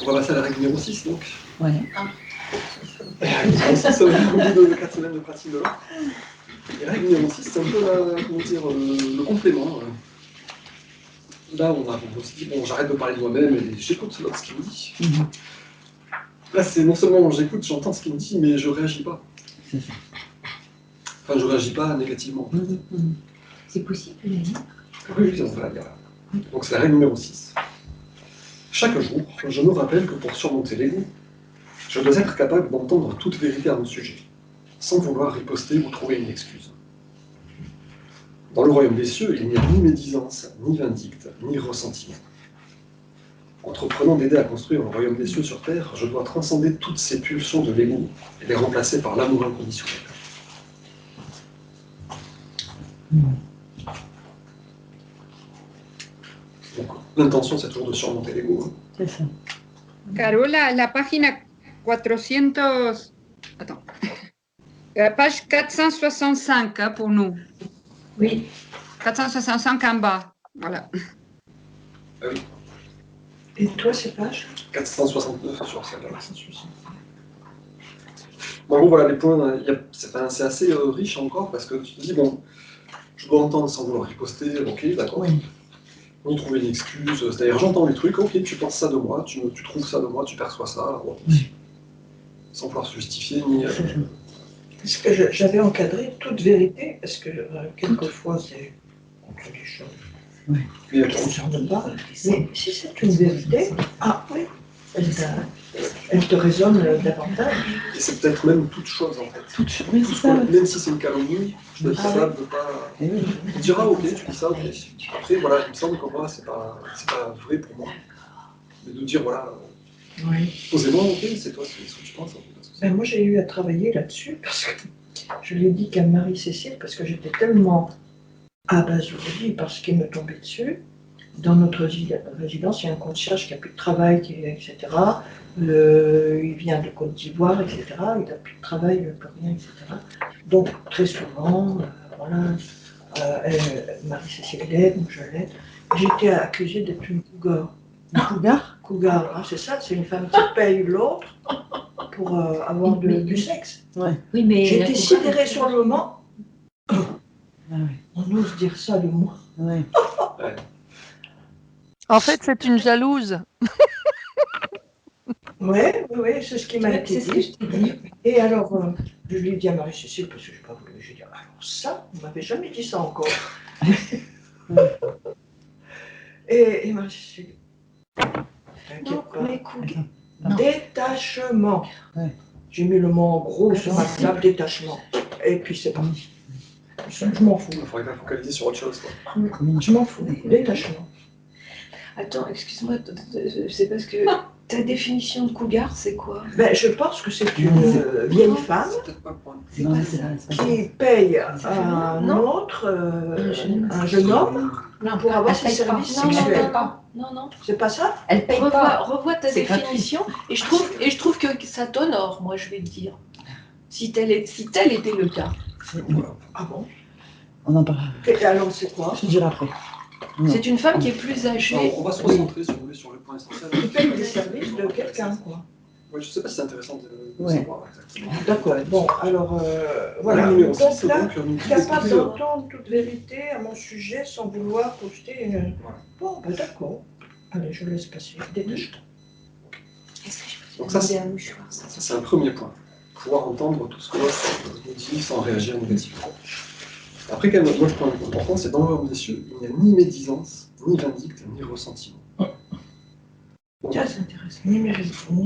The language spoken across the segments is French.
On va passer à la règle numéro 6, donc. Ouais. La règle numéro 6, au bout de 4 semaines de pratique de l'art. Et la règle numéro 6, c'est un peu le complément. Là, on se dit, bon, j'arrête de parler de moi-même et j'écoute l'autre ce qu'il me dit. Là, c'est non seulement j'écoute, j'entends ce qu'il me dit, mais je réagis pas. C'est ça. Enfin, je réagis pas négativement. C'est possible de la dire? Oui, on va la dire là. Donc, c'est la règle numéro 6. Chaque jour, je me rappelle que pour surmonter l'ego, je dois être capable d'entendre toute vérité à mon sujet, sans vouloir riposter ou trouver une excuse. Dans le royaume des cieux, il n'y a ni médisance, ni vindicte, ni ressentiment. Entreprenant d'aider à construire le royaume des cieux sur terre, je dois transcender toutes ces pulsions de l'ego et les remplacer par l'amour inconditionnel. Donc, l'intention, c'est toujours de surmonter l'ego. C'est ça. Carola, la página 400... Attends. La page 465 hein, pour nous. Oui. 465 en bas. Voilà. Ah oui. Et toi, c'est page 469 sur celle-là. Bon, en gros, voilà, les points, c'est assez riche encore, parce que tu te dis, bon, je dois entendre sans vouloir riposter, ok, d'accord. Oui. Ni trouver une excuse, c'est-à-dire j'entends les trucs, ok, tu penses ça de moi, tu trouves ça de moi, tu perçois ça, bon, Oui. sans pouvoir se justifier, ni... Est-ce que j'avais encadré toute vérité? Parce que quelquefois, c'est contradiction. Oui. Mais Ça ne concerne pas. Mais si c'est une vérité, ah oui, elle te résonne davantage. et c'est peut-être même toute chose, en fait. Oui, Tout c'est ce ça. même si c'est une calomnie, je dois être Ah capable de pas... Eh oui. On dira, ok, tu dis ça, ok. Après, voilà, il me semble que moi, c'est pas vrai pour moi. Mais de dire, voilà, Oui. posez-moi, ok, c'est toi ce que tu penses. En fait. Ben, moi, j'ai eu à travailler là-dessus parce que je l'ai dit qu'à Marie-Cécile, parce que j'étais tellement abasourdie par ce qui me tombait dessus. Dans notre résidence, il y a un concierge qui n'a plus de travail, etc. Il vient de Côte d'Ivoire, etc. Il n'a plus de travail, plus rien, etc. Donc, très souvent, Marie-Cécile l'aide, moi je l'aide. J'étais accusée d'être une cougar. Un cougar? Cougar, hein, c'est ça, c'est une femme qui paye l'autre pour avoir du sexe. Ouais. Oui, mais J'étais sidérée sur le moment. Ah ouais. On ose dire ça de moi. Ouais. En fait, c'est une jalouse. Oui, c'est ce qui m'a été C'est ce que je dit. t'ai dit. Et alors, je lui ai dit à Marie-Cécile, parce que je n'ai pas voulu, j'ai dit, alors ça, on ne m'avait jamais dit ça encore. et Marie-Cécile, t'inquiète pas. Mais cougar. Détachement. Ouais. J'ai mis le mot en gros sur ma table, détachement. Et puis c'est parti. Je m'en fous. Il faudrait pas focaliser sur autre chose, quoi. Je m'en fous. Détachement. Attends, excuse-moi, c'est parce que ta définition de cougar, c'est quoi? Ben, je pense que c'est une vieille femme C'est peut-être pas le point. Non, mais c'est pas ça. qui paye un Non. autre, un jeune homme, pour avoir ses services sexuels. Non. C'est pas ça? Elle paye pas. Revois ta C'est gratuit. définition et je trouve que ça t'honore, moi je vais te dire. Si tel était le cas. Ah bon? On en parlera. Et alors c'est quoi? Je te dirai après. Non. C'est une femme qui est plus âgée. Alors, on va se concentrer, si vous voulez, sur le point essentiel. Qui paye les services de quelqu'un, quoi. Ouais, je sais pas si c'est intéressant de Ouais. savoir exactement. D'accord. Bon, alors voilà. La numéro Donc 6, là, donc, nous dit capable d'écouter, d'entendre toute vérité à mon sujet sans vouloir poster une... Voilà. Bon, ben d'accord. Allez, je laisse passer. Détache-toi. Est-ce que je peux te Donc ça, demander c'est- un mouchoir? Ça, c'est un premier point. Pouvoir entendre tout ce que l'autre nous dit sans réagir négativement. Après, quand même, un autre point important, c'est dans le royaume des cieux, il n'y a ni médisance, ni vindicte, ni ressentiment. Bon, Tiens, c'est intéressant. Ni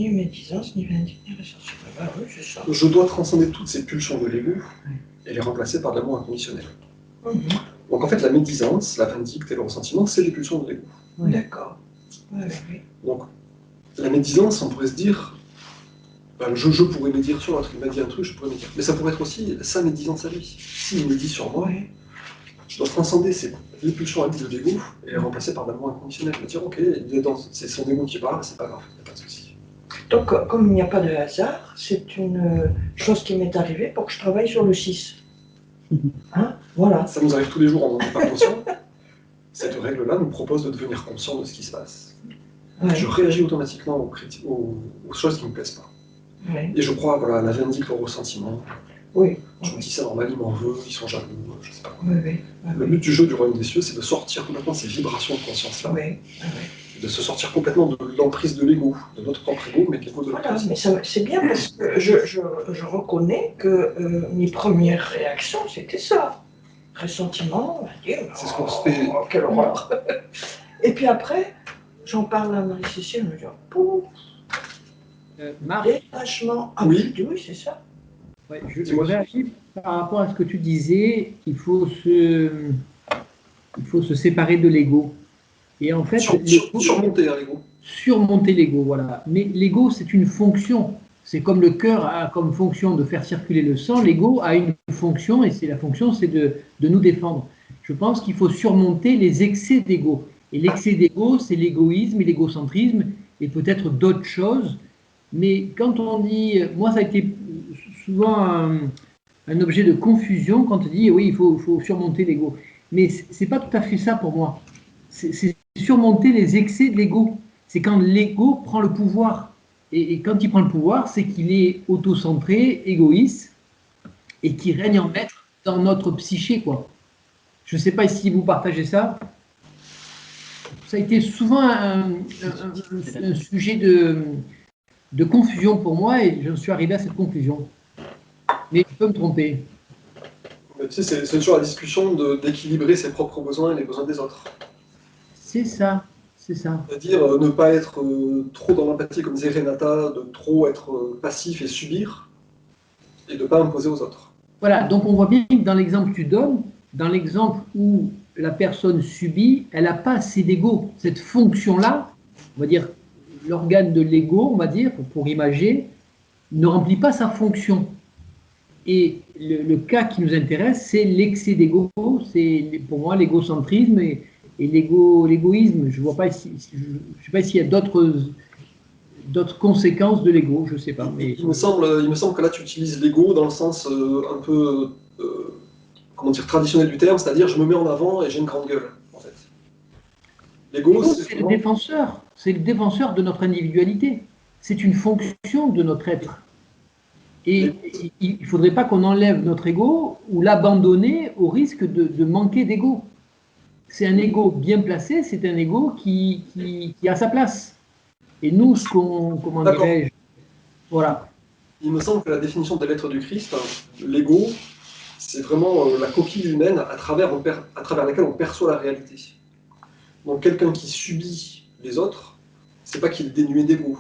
médisance, ni vindicte, ni ressentiment. Ah oui, c'est ça. je dois transcender toutes ces pulsions de l'ego et les remplacer par de l'amour inconditionnel. Donc en fait, la médisance, la vindicte et le ressentiment, c'est des pulsions de l'ego. Oui. D'accord. Ouais, oui. Donc, la médisance, on pourrait se dire, ben, je pourrais médire sur l'autre, il m'a dit un truc, je pourrais médire. Mais ça pourrait être aussi sa médisance à lui. S'il médit sur moi, Ouais. je dois transcender les pulsions à lui de l'ego et les remplacer par de l'amour inconditionnel. Me dire, ok, c'est son ego qui parle, c'est pas grave, il n'y a pas de souci. Donc, comme il n'y a pas de hasard, c'est une chose qui m'est arrivée pour que je travaille sur le 6. Hein? Voilà. Ça nous arrive tous les jours, on n'en est pas conscient. Cette règle-là nous propose de devenir conscient de ce qui se passe. Ouais. Je réagis automatiquement aux choses qui ne me plaisent pas. Ouais. Et je crois voilà, à la vindicte, au ressentiment. Oui. Je me dis c'est normal, ils m'en veulent, ils sont jaloux, je sais pas quoi. Oui, oui. Le but du jeu du royaume des cieux, c'est de sortir complètement de ces vibrations de conscience-là. Oui, oui. De se sortir complètement de l'emprise de l'ego, de notre propre ego, mais de l'ego de l'autre. Voilà, mais c'est bien parce que je reconnais que mes premières réactions, c'était ça. Ressentiment, on va dire, C'est ce qu'on se fait. Oh, quelle horreur. Et puis après, j'en parle à Marie-Cécile, elle me dit, pouf, Marc, détachement. Ah Oui. oui, c'est ça. ouais, je réagis par rapport à ce que tu disais, il faut se séparer de l'ego. Et en fait, Surmonter l'ego. surmonter l'ego, voilà. Mais l'ego, c'est une fonction. C'est comme le cœur a comme fonction de faire circuler le sang, l'ego a une fonction, et la fonction, c'est de nous défendre. Je pense qu'il faut surmonter les excès d'ego. Et l'excès d'ego, c'est l'égoïsme et l'égocentrisme, et peut-être d'autres choses. Mais quand on dit, moi ça a été souvent un objet de confusion quand on dit oui, il faut surmonter l'ego. Mais c'est pas tout à fait ça pour moi. C'est surmonter les excès de l'ego. C'est quand l'ego prend le pouvoir. Et quand il prend le pouvoir, c'est qu'il est autocentré, égoïste, et qui règne en maître dans notre psyché, quoi. Je ne sais pas si vous partagez ça. Ça a été souvent un sujet de confusion pour moi, et je suis arrivé à cette conclusion. Mais je peux me tromper. Mais tu sais, c'est toujours la discussion d'équilibrer ses propres besoins et les besoins des autres. C'est ça, c'est ça. C'est-à-dire ne pas être trop dans l'empathie, comme disait Renata, de trop être passif et subir, et de ne pas imposer aux autres. Voilà, donc on voit bien que dans l'exemple que tu donnes, dans l'exemple où la personne subit, elle n'a pas assez d'ego. Cette fonction-là, on va dire l'organe de l'ego, on va dire, pour imager, ne remplit pas sa fonction. Et le cas qui nous intéresse, c'est l'excès d'ego, c'est pour moi l'égocentrisme et l'égoïsme. Je vois pas je sais pas s'il y a d'autres conséquences de l'ego, je ne sais pas. Mais... Il me semble que là tu utilises l'ego dans le sens un peu comment dire, traditionnel du terme, c'est-à-dire je me mets en avant et j'ai une grande gueule, en fait. L'ego, c'est le défenseur de notre individualité. C'est une fonction de notre être. Et il ne faudrait pas qu'on enlève notre ego ou l'abandonner au risque de manquer d'ego. C'est un ego bien placé, c'est un ego qui a sa place. Et nous, comment dirais-je, voilà. Il me semble que la définition de l'être du Christ, l'ego, c'est vraiment la coquille humaine à travers laquelle on perçoit la réalité. Donc quelqu'un qui subit les autres, c'est pas qu'il est dénué d'ego,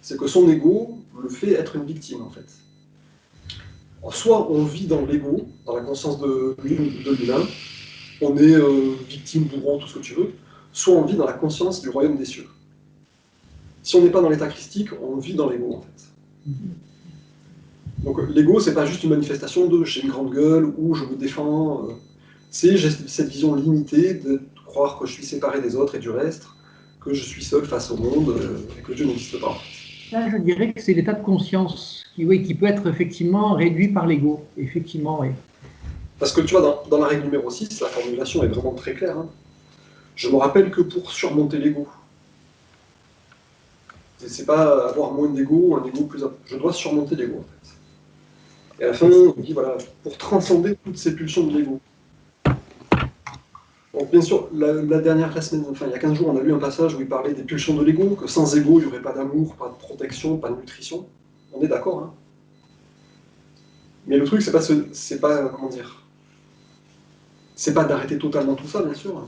c'est que son ego le fait être une victime, en fait. Soit on vit dans l'ego, dans la conscience de l'humain, on est victime, bourreau, tout ce que tu veux, soit on vit dans la conscience du royaume des cieux. Si on n'est pas dans l'état christique, on vit dans l'ego, en fait. Donc l'ego, c'est pas juste une manifestation de j'ai une grande gueule ou je me défends. C'est j'ai cette vision limitée de croire que je suis séparé des autres et du reste, que je suis seul face au monde et que Dieu n'existe pas. Là, je dirais que c'est l'état de conscience qui peut être effectivement réduit par l'ego. Effectivement, oui. Parce que tu vois, dans la règle numéro 6, la formulation est vraiment très claire. Hein. Je me rappelle que pour surmonter l'ego, c'est pas avoir moins d'ego, un ego plus... Je dois surmonter l'ego, en fait. Et à la fin, on dit, voilà, pour transcender toutes ces pulsions de l'ego. Donc, bien sûr, la semaine, enfin, il y a 15 jours, on a lu un passage où il parlait des pulsions de l'ego, que sans ego, il n'y aurait pas d'amour, pas de protection, pas de nutrition. On est d'accord, hein. Mais le truc, c'est pas, comment dire, c'est pas d'arrêter totalement tout ça, bien sûr,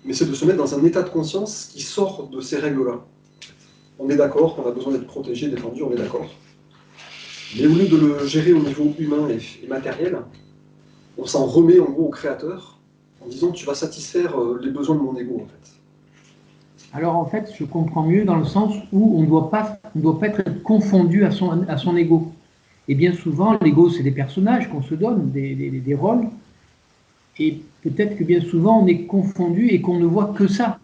mais c'est de se mettre dans un état de conscience qui sort de ces règles-là. On est d'accord qu'on a besoin d'être protégé, défendu, on est d'accord. Mais au lieu de le gérer au niveau humain et matériel, on s'en remet en gros au créateur, en disant tu vas satisfaire les besoins de mon ego, en fait. Alors en fait, je comprends mieux dans le sens où on ne doit pas être confondu à son ego. Et bien souvent, l'ego, c'est des personnages qu'on se donne, des rôles. Et peut-être que bien souvent, on est confondu et qu'on ne voit que ça.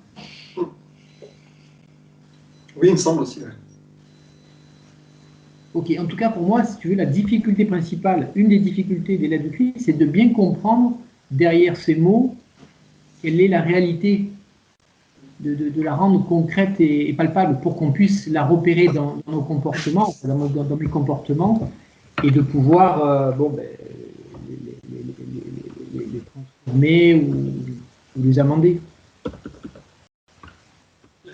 Oui, il me semble aussi. Ouais. Ok, en tout cas, pour moi, si tu veux, la difficulté principale, une des difficultés des lettres de Christ, c'est de bien comprendre derrière ces mots quelle est la réalité. de la rendre concrète et palpable pour qu'on puisse la repérer dans nos comportements, dans mes comportements, et de pouvoir les transformer ou les amender.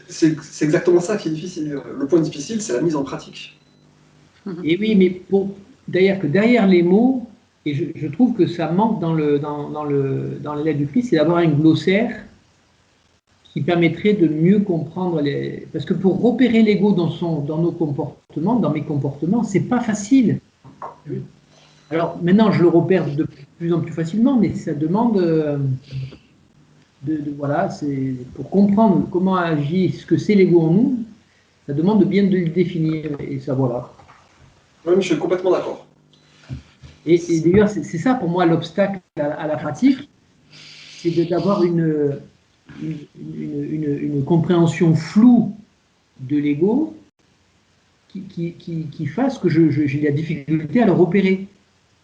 C'est exactement ça qui est difficile. Le point difficile, c'est la mise en pratique. Et oui, mais d'ailleurs que derrière les mots, et je trouve que ça manque dans les lettres du Christ, c'est d'avoir un glossaire qui permettrait de mieux comprendre les... Parce que pour repérer l'ego dans nos comportements, dans mes comportements, c'est pas facile. Alors maintenant, je le repère de plus en plus facilement, mais ça demande voilà, c'est pour comprendre comment agit, ce que c'est l'ego en nous, ça demande de bien le définir, et ça voilà. Oui, je suis complètement d'accord. Et d'ailleurs, c'est ça pour moi l'obstacle à la pratique, c'est d'avoir une compréhension floue de l'ego qui fasse que j'ai la difficulté à le repérer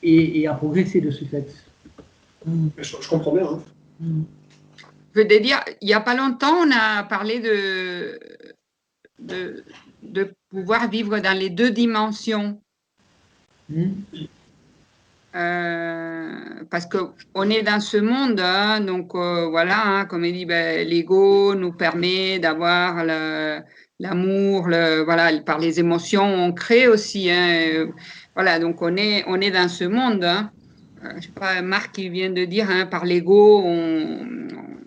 et à progresser de ce fait. Je comprends bien. Hein. Je veux dire, il n'y a pas longtemps, on a parlé de pouvoir vivre dans les deux dimensions. Parce qu'on est dans ce monde, hein, donc voilà, hein, comme il dit, l'ego nous permet d'avoir l'amour, voilà, par les émotions, on crée aussi. Hein, voilà, donc on est dans ce monde. Hein. Je sais pas, Marc qui vient de dire, hein, par l'ego,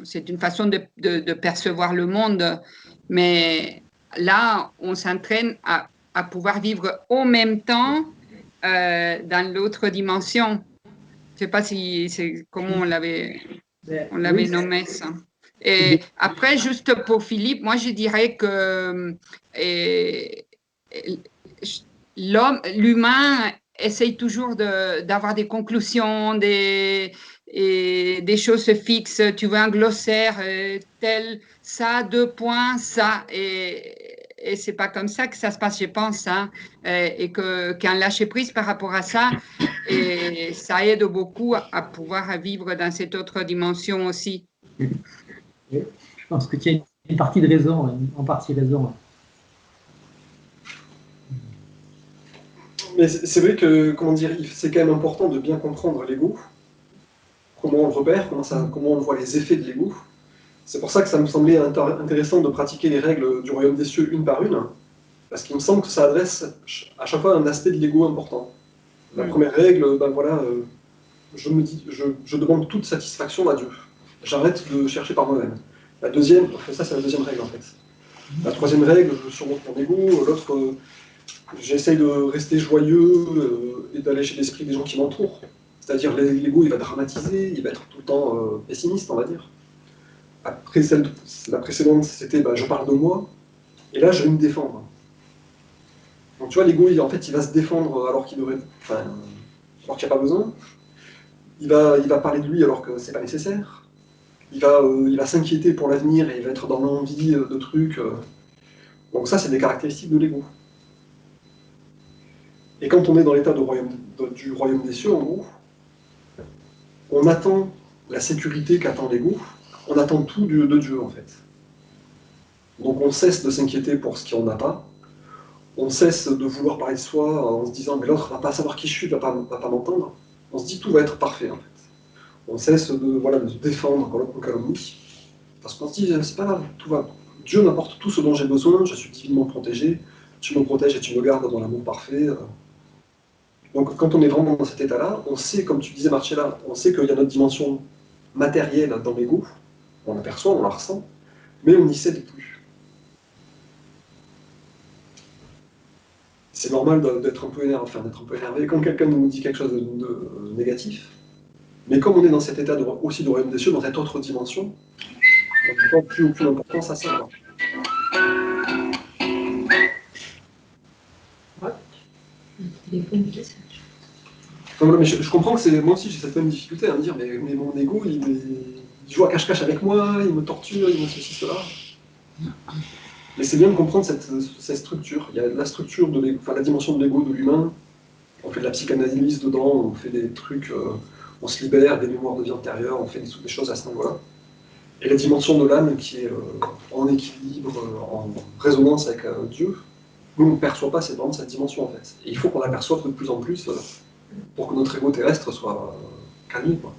c'est une façon de percevoir le monde, mais là, on s'entraîne à pouvoir vivre en même temps dans l'autre dimension. Je ne sais pas si c'est comment on l'avait nommé ça. Et après, juste pour Philippe, moi je dirais que l'humain essaye toujours d'avoir des conclusions, des choses fixes. Tu veux un glossaire, tel, ça, 2 points, ça. Et c'est pas comme ça que ça se passe, je pense, hein, et qu'un lâcher prise par rapport à ça, et ça aide beaucoup à pouvoir vivre dans cette autre dimension aussi. Oui, je pense que tu as une partie de raison, en partie raison. Mais c'est vrai que, comment dire, c'est quand même important de bien comprendre l'ego, comment on le repère, comment on voit les effets de l'ego. C'est pour ça que ça me semblait intéressant de pratiquer les règles du royaume des cieux une par une, parce qu'il me semble que ça adresse à chaque fois un aspect de l'ego important. La première règle, voilà, je demande toute satisfaction à Dieu. J'arrête de chercher par moi-même. La deuxième, ça c'est la deuxième règle en fait. La troisième règle, je surmonte mon ego. L'autre, j'essaye de rester joyeux et d'aller chez l'esprit des gens qui m'entourent. C'est-à-dire l'ego, il va dramatiser, il va être tout le temps pessimiste, on va dire. Après, la précédente, c'était je parle de moi, et là, je vais me défendre. Donc tu vois, l'ego, en fait, il va se défendre alors qu'il devrait... alors qu'il n'y a pas besoin. Il va parler de lui alors que c'est pas nécessaire. Il va s'inquiéter pour l'avenir et il va être dans l'envie de trucs. Donc ça, c'est des caractéristiques de l'ego. Et quand on est dans l'état du royaume des cieux, en gros, on attend la sécurité qu'attend l'ego, on attend tout de Dieu, en fait. Donc on cesse de s'inquiéter pour ce qu'on n'a pas, on cesse de vouloir parler de soi en se disant « mais l'autre ne va pas savoir qui je suis, ne va pas m'entendre ». On se dit « tout va être parfait », en fait. On cesse de se défendre contre la calomnie, parce qu'on se dit « c'est pas grave, tout va. Dieu m'apporte tout ce dont j'ai besoin, je suis divinement protégé, tu me protèges et tu me gardes dans l'amour parfait ». Donc quand on est vraiment dans cet état-là, on sait, comme tu disais Marcella, on sait qu'il y a notre dimension matérielle dans l'ego, on l'aperçoit, on la ressent, mais on n'y cède plus. C'est normal d'être un peu énervé quand quelqu'un nous dit quelque chose de négatif, mais comme on est dans cet état aussi de royaume des cieux, dans cette autre dimension, on ne prend plus aucune importance à ça. Non, mais je comprends que moi aussi j'ai cette même difficulté à me dire mais mon ego il joue à cache-cache avec moi, il me torture, il me ceci, cela. Mais c'est bien de comprendre cette structure. Il y a la structure de l'ego, la dimension de l'ego de l'humain. On fait de la psychanalyse dedans, on fait des trucs, on se libère des mémoires de vie antérieure, on fait des choses à ce niveau-là. et la dimension de l'âme qui est en équilibre, en résonance avec Dieu, nous, on ne perçoit pas vraiment cette dimension, en fait. Et il faut qu'on l'aperçoive de plus en plus pour que notre ego terrestre soit calmé, quoi.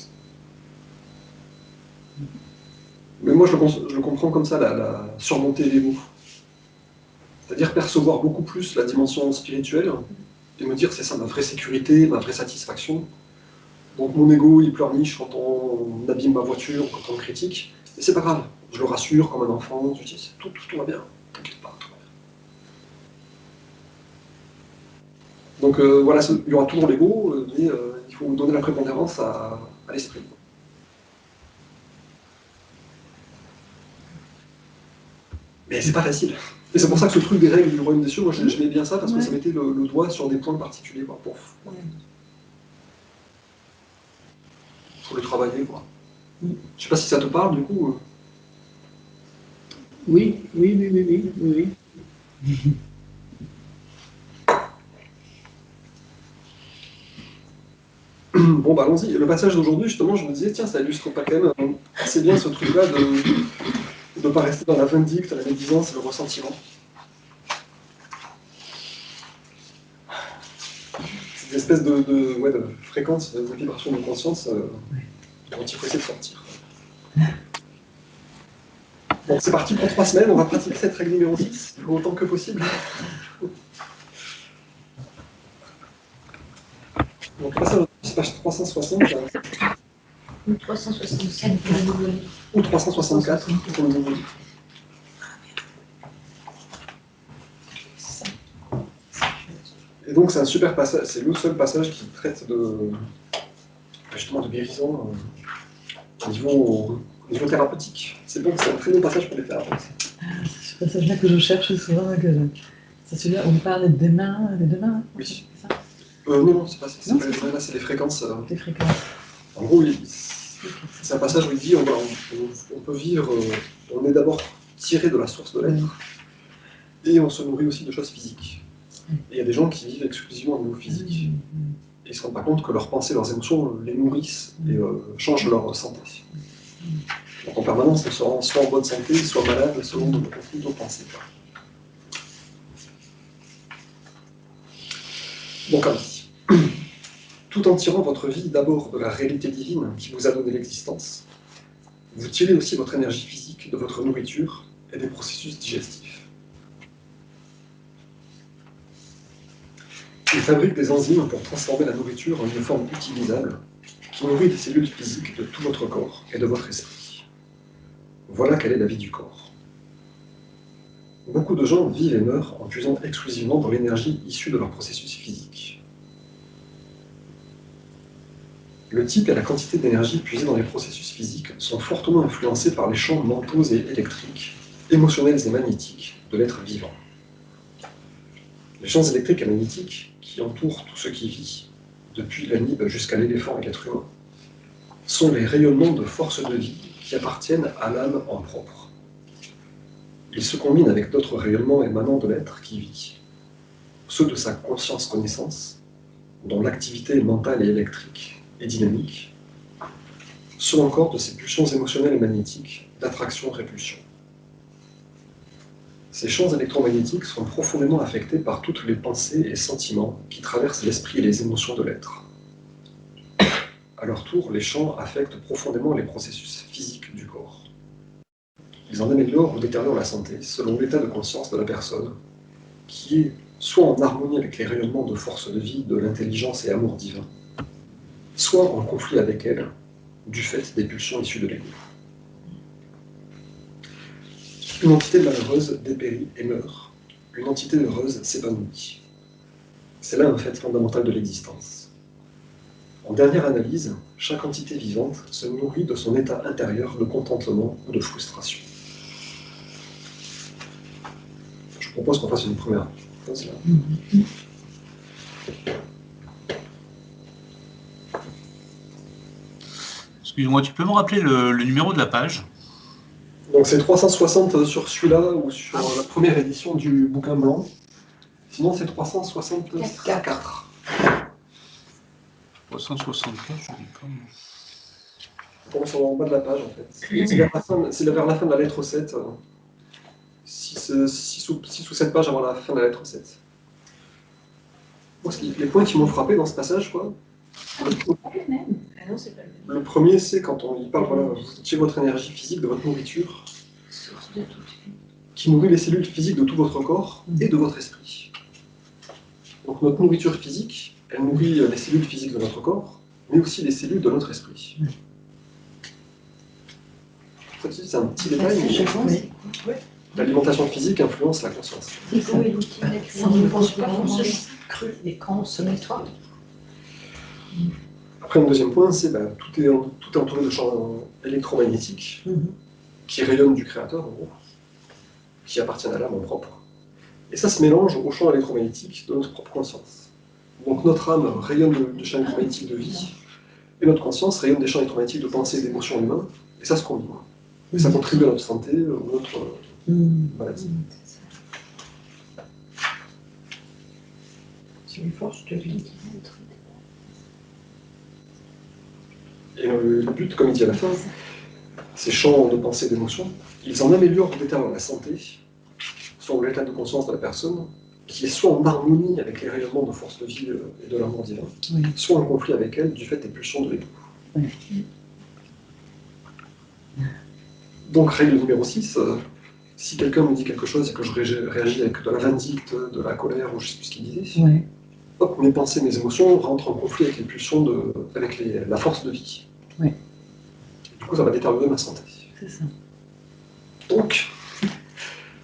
Mais moi, je le comprends comme ça, surmonter l'ego. C'est-à-dire percevoir beaucoup plus la dimension spirituelle et me dire c'est ça ma vraie sécurité, ma vraie satisfaction. Donc mon ego, il pleurniche quand on abîme ma voiture, quand on le critique. Et c'est pas grave, je le rassure comme un enfant, je dis tout va bien, t'inquiète pas, tout va bien. Donc voilà, il y aura toujours l'ego, mais il faut donner la prépondérance à l'esprit. Mais c'est pas facile. Et c'est pour ça que ce truc des règles du royaume des cieux, moi j'aimais bien ça, parce que ça mettait le doigt sur des points particuliers, quoi. Faut le travailler, quoi. Je sais pas si ça te parle, du coup. Oui. Bon, bah allons-y. Le passage d'aujourd'hui, justement, je me disais, tiens, ça illustre pas quand même assez bien ce truc-là de ne pas rester dans la vindicte, la médisance et le ressentiment. Cette espèce de fréquence, de vibration de conscience dont il faut essayer de sortir. Bon, c'est parti pour 3 semaines, on va pratiquer cette règle numéro 6, autant que possible. Donc, passage, c'est page 360. 367 pour le nouveau livre. Ou 364 pour le nouveau livre. Et donc c'est un super passage, c'est le seul passage qui traite justement de guérison au niveau thérapeutique. C'est bon, c'est un très bon passage pour les thérapeutes. C'est ce passage-là que je cherche souvent. C'est celui-là où on parle des mains. Oui. C'est ça. Non, c'est pas ça. Non, Là, c'est les fréquences. Les fréquences. En gros, c'est un passage où il dit on peut vivre, on est d'abord tiré de la source de l'être, et on se nourrit aussi de choses physiques. Et il y a des gens qui vivent exclusivement au niveau physique. Et ils ne se rendent pas compte que leurs pensées, leurs émotions les nourrissent et changent leur santé. Donc en permanence, ils seront soit en bonne santé, soit malades, selon nos pensées. Donc ainsi, tout en tirant votre vie d'abord de la réalité divine qui vous a donné l'existence, vous tirez aussi votre énergie physique de votre nourriture et des processus digestifs. Il fabrique des enzymes pour transformer la nourriture en une forme utilisable qui nourrit les cellules physiques de tout votre corps et de votre esprit. Voilà quelle est la vie du corps. Beaucoup de gens vivent et meurent en puisant exclusivement dans l'énergie issue de leur processus physique. Le type et la quantité d'énergie puisée dans les processus physiques sont fortement influencés par les champs mentaux et électriques, émotionnels et magnétiques de l'être vivant. Les champs électriques et magnétiques qui entourent tout ce qui vit, depuis l'amibe jusqu'à l'éléphant et l'être humain, sont les rayonnements de force de vie qui appartiennent à l'âme en propre. Ils se combinent avec d'autres rayonnements émanant de l'être qui vit, ceux de sa conscience-connaissance, dont l'activité mentale et électrique et dynamique, ceux encore de ses pulsions émotionnelles et magnétiques, d'attraction-répulsion. Ces champs électromagnétiques sont profondément affectés par toutes les pensées et sentiments qui traversent l'esprit et les émotions de l'être. À leur tour, les champs affectent profondément les processus physiques du corps. Ils en améliorent ou détériorent la santé selon l'état de conscience de la personne, qui est soit en harmonie avec les rayonnements de force de vie, de l'intelligence et amour divin, soit en conflit avec elle, du fait des pulsions issues de l'ego. Une entité malheureuse dépérit et meurt. Une entité heureuse s'épanouit. C'est là un fait fondamental de l'existence. En dernière analyse, chaque entité vivante se nourrit de son état intérieur de contentement ou de frustration. Je propose qu'on fasse une première pause là. Excuse-moi, tu peux me rappeler le numéro de la page? Donc c'est 360 sur celui-là ou sur la première édition du bouquin blanc. Sinon c'est 364. 364, je dis pas. commence en bas de la page, en fait. C'est vers la fin de la lettre 7. 6 ou 7 pages avant la fin de la lettre 7. Moi, les points qui m'ont frappé dans ce passage, quoi. Ah non, c'est pas le même. Le premier, c'est quand il parle, voilà, vous tirez votre énergie physique de votre nourriture, Source de toute vie. qui nourrit les cellules physiques de tout votre corps et de votre esprit. Donc notre nourriture physique, elle nourrit les cellules physiques de notre corps, mais aussi les cellules de notre esprit. Ça, c'est un petit détail, mais l'alimentation physique influence la conscience. L'ego est l'outil de la Ça, on ne pense pas création. forcément cru. Et quand on se nettoie, Après, un deuxième point, c'est tout est entouré de champs électromagnétiques qui rayonnent du Créateur, en gros, qui appartiennent à l'âme en propre. Et ça se mélange aux champs électromagnétiques de notre propre conscience. Donc notre âme rayonne de champs électromagnétiques de vie, et notre conscience rayonne des champs électromagnétiques de pensée et d'émotions humains, et ça se combine. Et ça contribue à notre santé, à notre maladie. c'est une force de vie. Et le but, comme il dit à la fin, ces champs de pensée et d'émotions, ils en améliorent ou détériorent la santé, selon l'état de conscience de la personne, qui est soit en harmonie avec les rayonnements de force de vie et de l'amour divin, soit en conflit avec elle du fait des pulsions de l'ego. Donc, règle numéro 6, si quelqu'un me dit quelque chose et que je réagis avec de la vindicte, de la colère, ou je ne sais plus ce qu'il disait, hop, mes pensées, mes émotions rentrent en conflit avec les pulsions, avec la force de vie. Oui. Et du coup, ça va détériorer ma santé. C'est ça. Donc,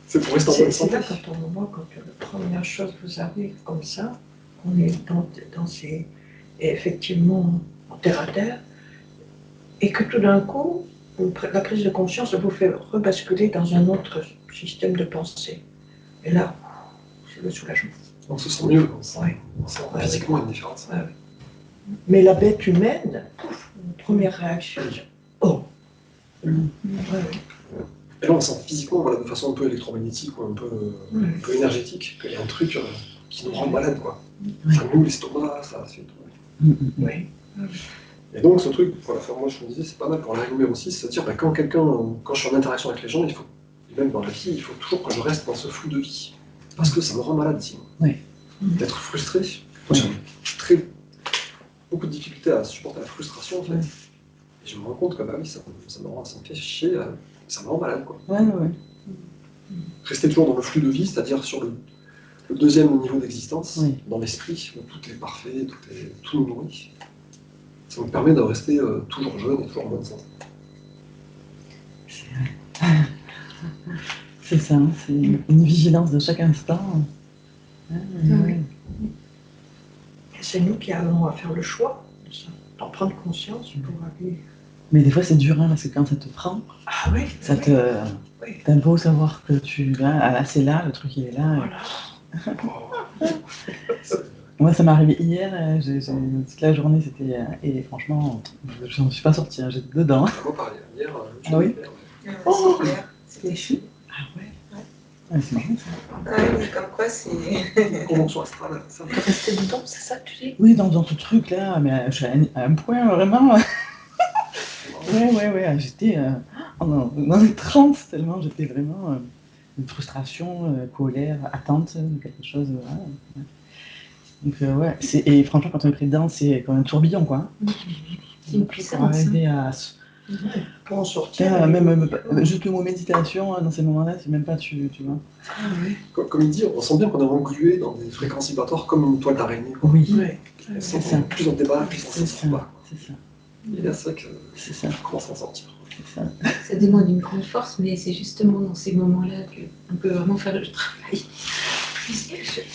c'est pour rester en bonne C'est santé. là quand on voit, quand la première chose vous arrive comme ça, on est dans ces, effectivement, en terre à terre, et que tout d'un coup, la prise de conscience vous fait rebasculer dans un autre système de pensée. Et là, c'est le soulagement. On se sent mieux. Ouais. On sent physiquement une différence. Ouais, ouais. Mais la bête humaine, première réaction, oh. Ouais, ouais. Et là, on sent physiquement, voilà, de façon un peu électromagnétique ou un peu énergétique, qu'il y a un truc qui nous rend malade, quoi. Ça noue l'estomac, ça fait tout. Oui. Et donc, ce truc, pour la faire, moi, je me disais, c'est pas mal pour la règle numéro 6, c'est-à-dire, quand je suis en interaction avec les gens, il faut, et même dans la vie, il faut toujours que je reste dans ce flux de vie. Parce que ça me rend malade, sinon. Oui. D'être frustré. Moi, j'ai beaucoup de difficultés à supporter la frustration, en fait. Et je me rends compte que, bah oui, ça me fait chier, ça me rend malade, quoi. Ouais. Rester toujours dans le flux de vie, c'est-à-dire sur le deuxième niveau d'existence, Oui. dans l'esprit, où tout est parfait, tout nous nourrit. Ça me permet de rester toujours jeune et toujours en bonne santé. C'est ça, c'est une vigilance de chaque instant. Et c'est nous qui avons à faire le choix de ça, d'en prendre conscience pour aller. Mais des fois c'est dur, parce que quand ça te prend, Ah oui, ça te. T'as beau savoir que c'est là, le truc il est là. Voilà. Moi ça m'est arrivé hier, toute la journée c'était. Et franchement, je n'en suis pas sortie, j'étais dedans. Moi, pareil, hier, Ah oui. Oh. C'était chou. Ah ouais. Ouais, c'est marrant ça. Ah oui, comme quoi c'est. convention astrale, ça. Rester dedans, c'est ça que tu dis? Oui, dans ce truc là, mais à un point vraiment. Ouais, j'étais dans une transe tellement j'étais vraiment une frustration, colère, attente de quelque chose. Ouais. Donc ouais, et franchement quand on est pris dedans, c'est comme un tourbillon quoi. C'est une Pour puissance. arriver à Pour en sortir. même juste le mot méditation dans ces moments-là, c'est même pas tu vois. Ah oui. Comme il dit, on sent bien qu'on est englué dans des fréquences vibratoires comme une toile d'araignée. Oui. On C'est sent ça. plus on débat, plus on C'est s'en ça. sort pas. C'est ça. Et là, c'est vrai que C'est ça. je commence à en sortir. C'est ça. Ça demande une grande force, mais c'est justement dans ces moments-là qu'on peut vraiment faire le travail.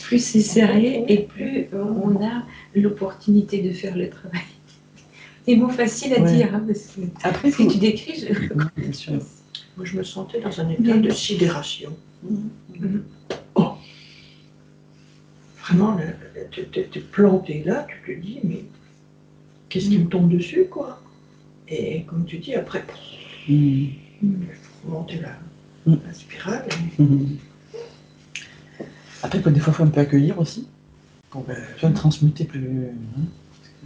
Plus c'est serré et plus on a l'opportunité de faire le travail. C'est bon facile à dire, parce que Après, ce que tu décris, bien sûr. Moi, je me sentais dans un état de sidération. Oh. Vraiment, t'es planté là, tu te dis, mais qu'est-ce qui me tombe dessus, quoi? Et comme tu dis, après, il faut monter la spirale. Après, des fois, il faut un peu accueillir aussi. Pour tu vois, le transmuter plus.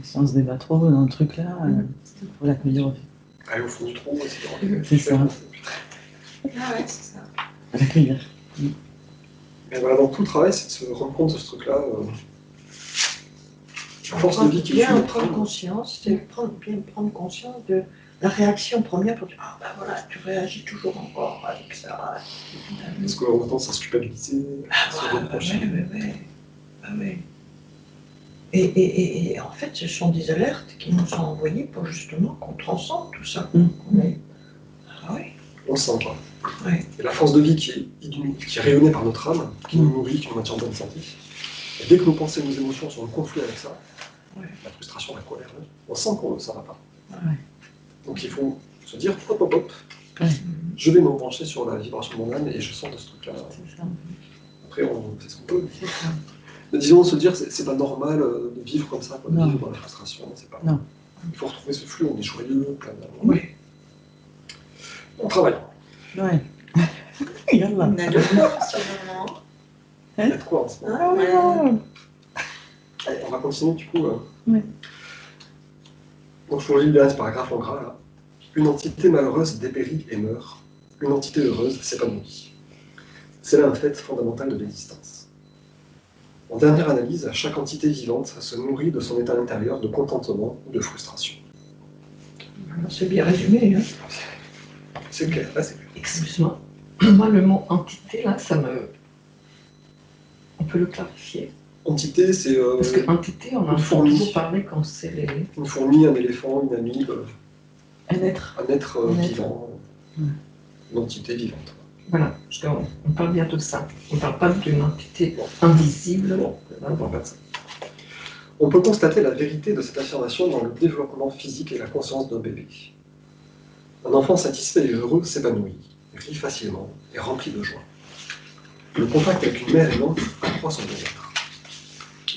Si on se débat trop dans le truc là, il faut l'accueillir aussi. aller au fond du trou, etc. C'est ça. Ah ouais, c'est ça. L'accueillir. Et voilà, donc tout le travail, c'est de se rendre compte de ce truc-là. Force de vie qui bien est prendre conscience, c'est bien prendre conscience de la réaction première pour dire ah ben voilà, tu réagis toujours encore avec ça. Parce qu'on a tendance à se culpabiliser, à se reprocher. Ouais. Et en fait, ce sont des alertes qui nous sont envoyées pour justement qu'on transcende tout ça. Qu'on est... Ah oui. On le sent pas. Ouais. Et la force de vie qui est rayonnée par notre âme, qui nous nourrit, qui nous maintient en bonne santé, et dès que nos pensées et nos émotions sont en conflit avec ça, la frustration, la colère, on sent que ça ne va pas. Ouais. Donc il faut se dire, hop, Ouais. je vais me pencher sur la vibration de mon âme et je sens de ce truc-là. C'est ça. Après, on fait ce qu'on peut. C'est ça. Mais disons, se dire, c'est pas normal de vivre comme ça, de Non. vivre dans la frustration, c'est pas. Non. Il faut retrouver ce flux, on est joyeux, plein d'amour. Oui. On travaille. Ouais. Yallah. On a le mot en ce moment. Il y a de quoi en ce moment. Ah ouais. Allez, on va continuer du coup. Ouais. Donc je vous relis ce paragraphe en gras là. Une entité malheureuse dépérit et meurt. Une entité heureuse s'épanouit. C'est là un fait fondamental de l'existence. En dernière analyse, chaque entité vivante se nourrit de son état intérieur de contentement ou de frustration. C'est bien résumé. Hein. C'est clair, là c'est clair. Excuse-moi. Moi, le mot entité, là, ça me. On peut le clarifier. Entité, c'est Parce que entité, on en une entend fourmi. toujours parler quand c'est les. Une fourmi, un éléphant, une amibe, Un être. un être Un être. vivant, une entité vivante. Voilà, parce qu'on parle bien de ça. On ne parle pas d'une entité invisible. Non, on ne parle pas de ça. On peut constater la vérité de cette affirmation dans le développement physique et la conscience d'un bébé. Un enfant satisfait et heureux s'épanouit, rit facilement et rempli de joie. Le contact avec une mère aimante accroît son bien-être.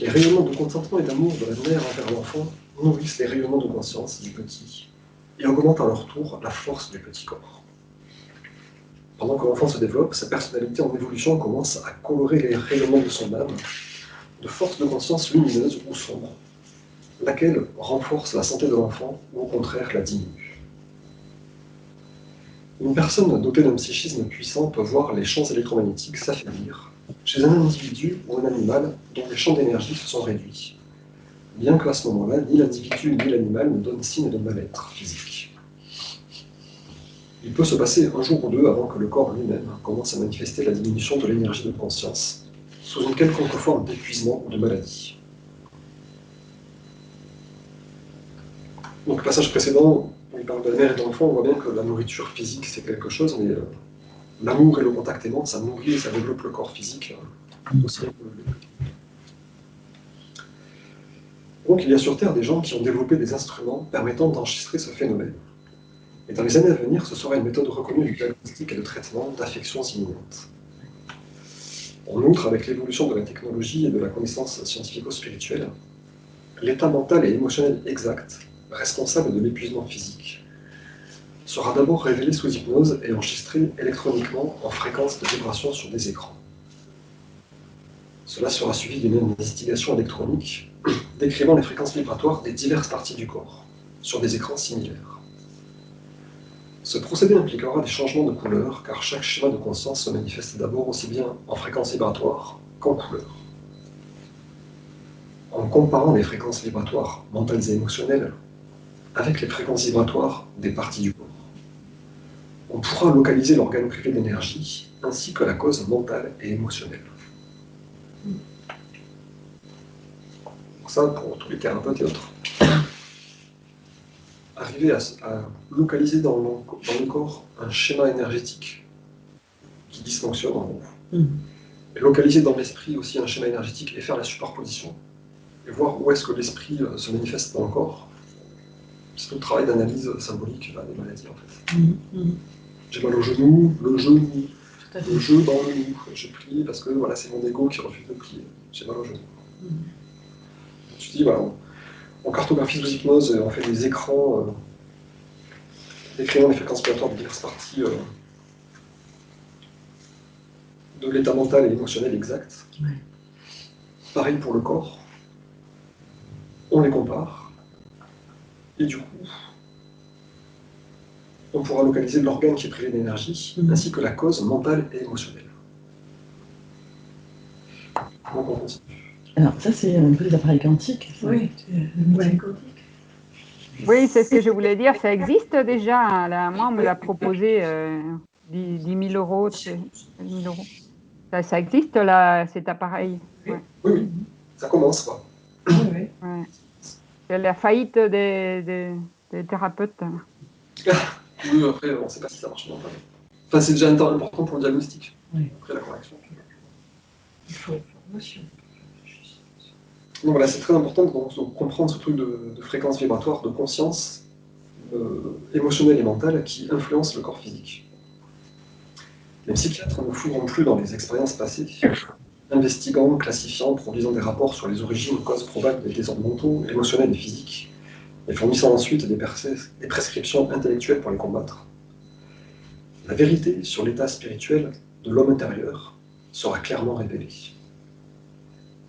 Les rayonnements de consentement et d'amour de la mère envers l'enfant nourrissent les rayonnements de conscience du petit et augmentent à leur tour la force du petit corps. Pendant que l'enfant se développe, sa personnalité en évolution commence à colorer les rayonnements de son âme de force de conscience lumineuse ou sombre, laquelle renforce la santé de l'enfant ou au contraire la diminue. Une personne dotée d'un psychisme puissant peut voir les champs électromagnétiques s'affaiblir chez un individu ou un animal dont les champs d'énergie se sont réduits, bien qu'à ce moment-là, ni l'individu ni l'animal ne donnent signe de mal-être physique. Il peut se passer un jour ou deux avant que le corps lui-même commence à manifester la diminution de l'énergie de conscience, sous une quelconque forme d'épuisement ou de maladie. Donc, le passage précédent, où il parle de la mère et de l'enfant, on voit bien que la nourriture physique, c'est quelque chose, mais l'amour et le contact aimant, ça nourrit et ça développe le corps physique aussi. Donc, il y a sur Terre des gens qui ont développé des instruments permettant d'enregistrer ce phénomène. Et dans les années à venir, ce sera une méthode reconnue du diagnostic et de traitement d'affections imminentes. En outre, avec l'évolution de la technologie et de la connaissance scientifico-spirituelle, l'état mental et émotionnel exact, responsable de l'épuisement physique, sera d'abord révélé sous hypnose et enregistré électroniquement en fréquence de vibration sur des écrans. Cela sera suivi d'une investigation électronique décrivant les fréquences vibratoires des diverses parties du corps, sur des écrans similaires. Ce procédé impliquera des changements de couleur, car chaque schéma de conscience se manifeste d'abord aussi bien en fréquence vibratoire qu'en couleur. En comparant les fréquences vibratoires mentales et émotionnelles avec les fréquences vibratoires des parties du corps, on pourra localiser l'organe privé d'énergie ainsi que la cause mentale et émotionnelle. Ça, pour tous les thérapeutes et autres. Arriver à localiser dans le corps un schéma énergétique qui dysfonctionne en gros. Et localiser dans l'esprit aussi un schéma énergétique et faire la superposition. Et voir où est-ce que l'esprit se manifeste dans le corps. C'est tout le travail d'analyse symbolique des maladies en fait. J'ai mal au genou, le genou, le jeu dans le genou. Je plie parce que voilà, c'est mon ego qui refuse de plier. J'ai mal au genou. Je dis, voilà, on cartographie sous hypnose et on fait des écrans décrivant les fréquences vibratoires de diverses parties de l'état mental et émotionnel exact. Ouais. Pareil pour le corps. On les compare. Et du coup, on pourra localiser l'organe qui est privé d'énergie, ainsi que la cause mentale et émotionnelle. Donc on continue. Alors, ça, c'est un peu des appareils quantiques. Ça. Oui, c'est quantique. Oui, c'est ce que je voulais dire. Ça existe déjà, hein, là. Moi, on me l'a proposé 10 000 euros, 13 000 euros. Ça existe, là, cet appareil. Ouais. Oui, ça commence, quoi. Oui, oui. Ouais. C'est la faillite des thérapeutes. Oui, après, on ne sait pas si ça marche ou pas. Enfin, c'est déjà un temps important pour le diagnostic. Oui. Après la correction. Il faut une formation. Donc voilà, c'est très important de comprendre ce truc de fréquence vibratoire, de conscience émotionnelle et mentale qui influence le corps physique. Les psychiatres ne fouilleront plus dans les expériences passées, investiguant, classifiant, produisant des rapports sur les origines ou causes probables des désordres mentaux, émotionnels et physiques, et fournissant ensuite des prescriptions intellectuelles pour les combattre. La vérité sur l'état spirituel de l'homme intérieur sera clairement révélée.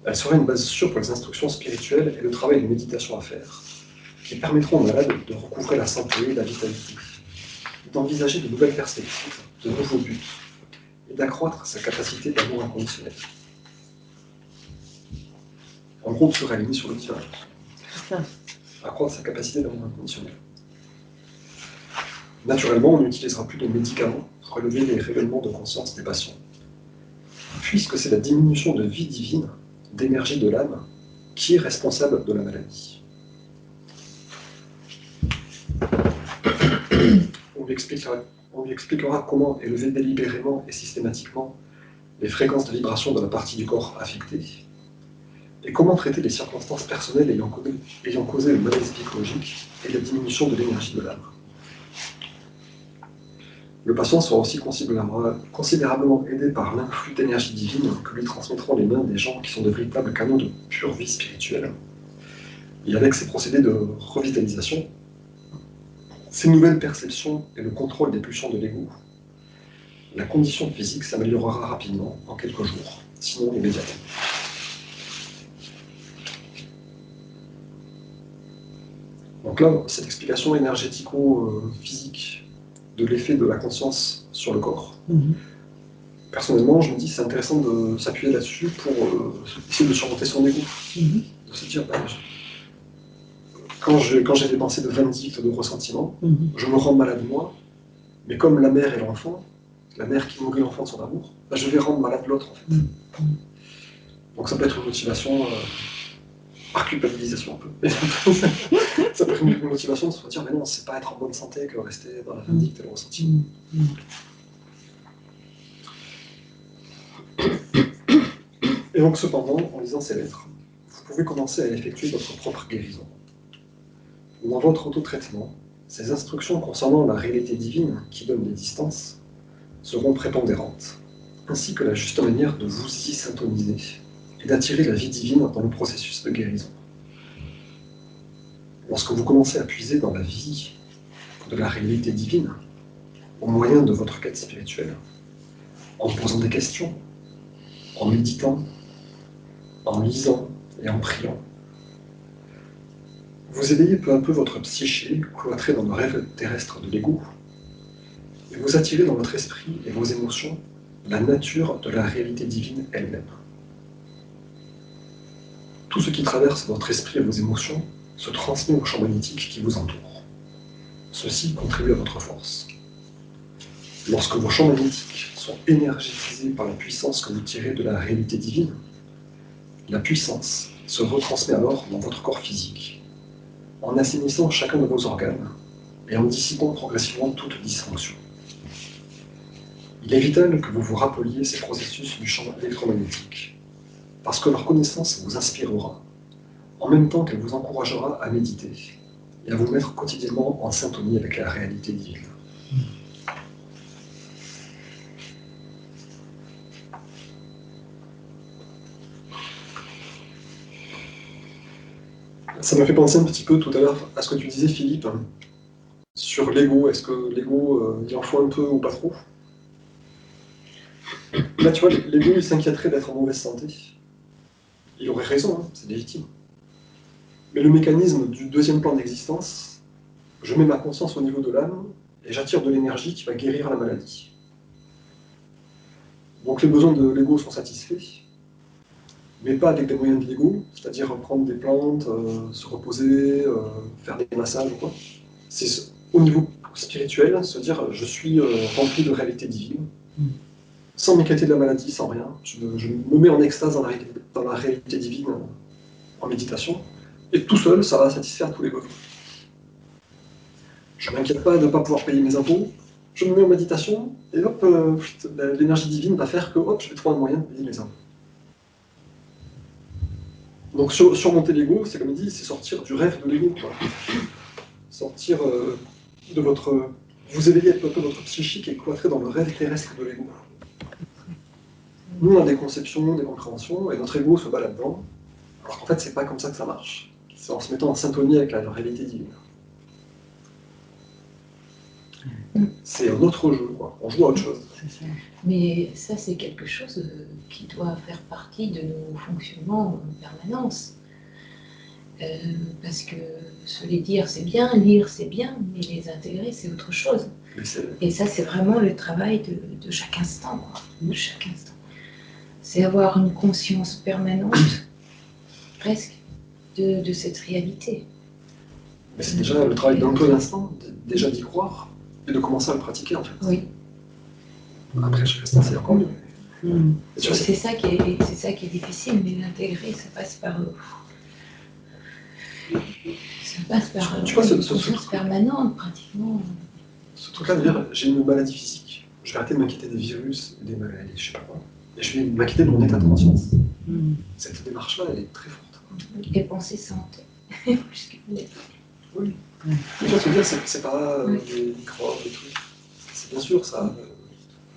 Elle sera une base sûre pour les instructions spirituelles et le travail de méditation à faire, qui permettront au malade de recouvrer la santé et la vitalité, d'envisager de nouvelles perspectives, de nouveaux buts, et d'accroître sa capacité d'amour inconditionnel. En gros, de se réaligner sur le divin. C'est ça. Accroître sa capacité d'amour inconditionnel. Naturellement, on n'utilisera plus de médicaments pour élever les révélements de conscience des patients, puisque c'est la diminution de vie divine, d'énergie de l'âme, qui est responsable de la maladie. On lui expliquera comment élever délibérément et systématiquement les fréquences de vibration de la partie du corps affectée, et comment traiter les circonstances personnelles ayant causé le malaise psychologique et la diminution de l'énergie de l'âme. Le patient sera aussi considérablement aidé par l'influx d'énergie divine que lui transmettront les mains des gens qui sont de véritables canaux de pure vie spirituelle. Et avec ces procédés de revitalisation, ces nouvelles perceptions et le contrôle des pulsions de l'ego, la condition physique s'améliorera rapidement, en quelques jours, sinon immédiatement. Donc là, cette explication énergético-physique de l'effet de la conscience sur le corps. Personnellement, je me dis que c'est intéressant de s'appuyer là-dessus pour essayer de surmonter son ego. De se dire, quand j'ai des pensées de vindicte, de ressentiment, je me rends malade moi, mais comme la mère et l'enfant, la mère qui nourrit l'enfant de son amour, je vais rendre malade l'autre en fait. Donc ça peut être une motivation par culpabilisation un peu. Ça peut être une motivation de se dire, mais non, c'est pas être en bonne santé que rester dans la vindicte et le ressentiment. Et donc cependant, en lisant ces lettres, vous pouvez commencer à effectuer votre propre guérison. Dans votre autotraitement, ces instructions concernant la réalité divine qui donne des distances seront prépondérantes, ainsi que la juste manière de vous y syntoniser et d'attirer la vie divine dans le processus de guérison. Lorsque vous commencez à puiser dans la vie de la réalité divine, au moyen de votre quête spirituelle, en posant des questions, en méditant, en lisant et en priant, vous éveillez peu à peu votre psyché, cloîtrée dans le rêve terrestre de l'ego, et vous attirez dans votre esprit et vos émotions la nature de la réalité divine elle-même. Tout ce qui traverse votre esprit et vos émotions se transmet au champ magnétique qui vous entoure. Ceci contribue à votre force. Lorsque vos champs magnétiques sont énergisés par la puissance que vous tirez de la réalité divine, la puissance se retransmet alors dans votre corps physique, en assainissant chacun de vos organes et en dissipant progressivement toute dysfonction. Il est vital que vous vous rappeliez ces processus du champ électromagnétique, parce que leur connaissance vous inspirera, en même temps qu'elle vous encouragera à méditer et à vous mettre quotidiennement en syntonie avec la réalité divine. Ça m'a fait penser un petit peu tout à l'heure à ce que tu disais, Philippe, sur l'ego. Est-ce que l'ego, il en faut un peu ou pas trop? Là, tu vois, l'ego, il s'inquiéterait d'être en mauvaise santé. Il aurait raison, hein, c'est légitime. Mais le mécanisme du deuxième plan d'existence, je mets ma conscience au niveau de l'âme, et j'attire de l'énergie qui va guérir la maladie. Donc les besoins de l'ego sont satisfaits, mais pas avec des moyens de l'ego, c'est-à-dire prendre des plantes, se reposer, faire des massages ou quoi. C'est au niveau spirituel, se dire je suis rempli de réalité divine, sans m'inquiéter de la maladie, sans rien. Je me mets en extase dans la réalité divine en méditation, et tout seul, ça va satisfaire tous les besoins. Je ne m'inquiète pas de ne pas pouvoir payer mes impôts, je me mets en méditation, et hop, l'énergie divine va faire que hop, je vais trouver un moyen de payer mes impôts. Donc surmonter l'ego, c'est comme il dit, c'est sortir du rêve de l'ego. Sortir de votre... Vous éveillez un peu votre psychique et cloîtrer dans le rêve terrestre de l'ego. Nous, on a des conceptions, des compréhensions, et notre ego se bat là-dedans. Alors qu'en fait, c'est pas comme ça que ça marche. C'est en se mettant en syntonie avec la réalité divine. C'est un autre jeu, quoi. On joue à autre chose. Mais ça, c'est quelque chose qui doit faire partie de nos fonctionnements en permanence. Parce que se les dire, c'est bien, lire, c'est bien, mais les intégrer, c'est autre chose. Et ça, c'est vraiment le travail de chaque instant, quoi. De chaque instant. C'est avoir une conscience permanente, presque, de cette réalité. Mais c'est déjà le travail d'un peu d'instant, déjà d'y croire, et de commencer à le pratiquer, en fait. Oui. Après, chaque instant, c'est encore mieux. C'est ça qui est difficile, mais l'intégrer, ça passe par... tu vois, une conscience permanente, pratiquement. Ce truc-là de dire, j'ai une maladie physique, je vais arrêter de m'inquiéter des virus, des maladies, je sais pas quoi, et je vais m'inquiéter de mon état de conscience. Cette démarche-là, elle est très forte. Et penser santé. Oui. Il faut se dire, c'est pas des microbes, des trucs. C'est bien sûr, ça,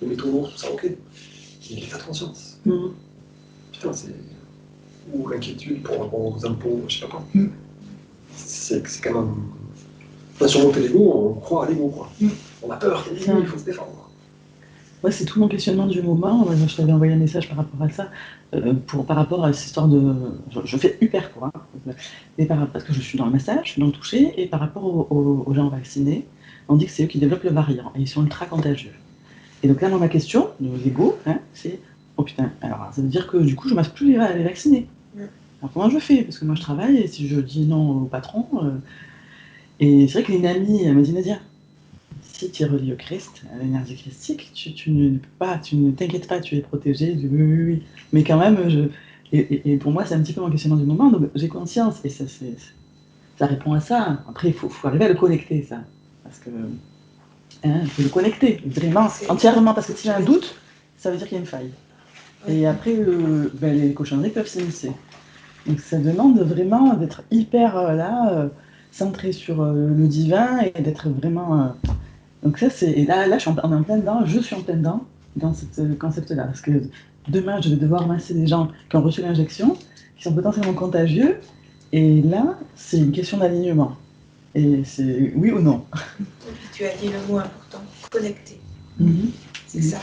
les métaux lourds, tout ça, ok. Mais l'état de conscience. Putain, c'est... Ou l'inquiétude pour rapport aux impôts, je sais pas quoi. C'est quand même... Enfin, surmonter l'ego, on croit à l'ego, quoi. On a peur, il faut se défendre. Ouais, c'est tout mon questionnement du moment. Moi, je t'avais envoyé un message par rapport à ça, par rapport à cette histoire de... Je fais hyper court, hein, mais parce que je suis dans le massage, je suis dans le toucher, et par rapport aux gens vaccinés, on dit que c'est eux qui développent le variant, et ils sont ultra contagieux. Et donc là, moi, ma question, de l'ego, hein, c'est, oh putain, alors ça veut dire que du coup, je ne masse plus les vaccinés. Alors comment je fais? Parce que moi, je travaille, et si je dis non au patron... Et c'est vrai qu'une amie, elle m'a dit, Nadia, si tu es relié au Christ, à l'énergie christique, tu ne t'inquiètes pas, tu es protégé, oui. Mais quand même, et pour moi, c'est un petit peu mon questionnement du moment, donc j'ai conscience, et ça répond à ça. Après, il faut arriver à le connecter, ça. Parce que, il faut le connecter, vraiment, entièrement, parce que s'il y a un doute, ça veut dire qu'il y a une faille. Et après, les cochonneries peuvent s'immiscer. Donc ça demande vraiment d'être hyper centré sur le divin et d'être vraiment... Donc ça, c'est... Et là je suis en plein dedans, dans ce concept-là. Parce que demain, je vais devoir masser des gens qui ont reçu l'injection, qui sont potentiellement contagieux. Et là, c'est une question d'alignement. Et c'est oui ou non. Tu as dit le mot important, connecter. C'est ça.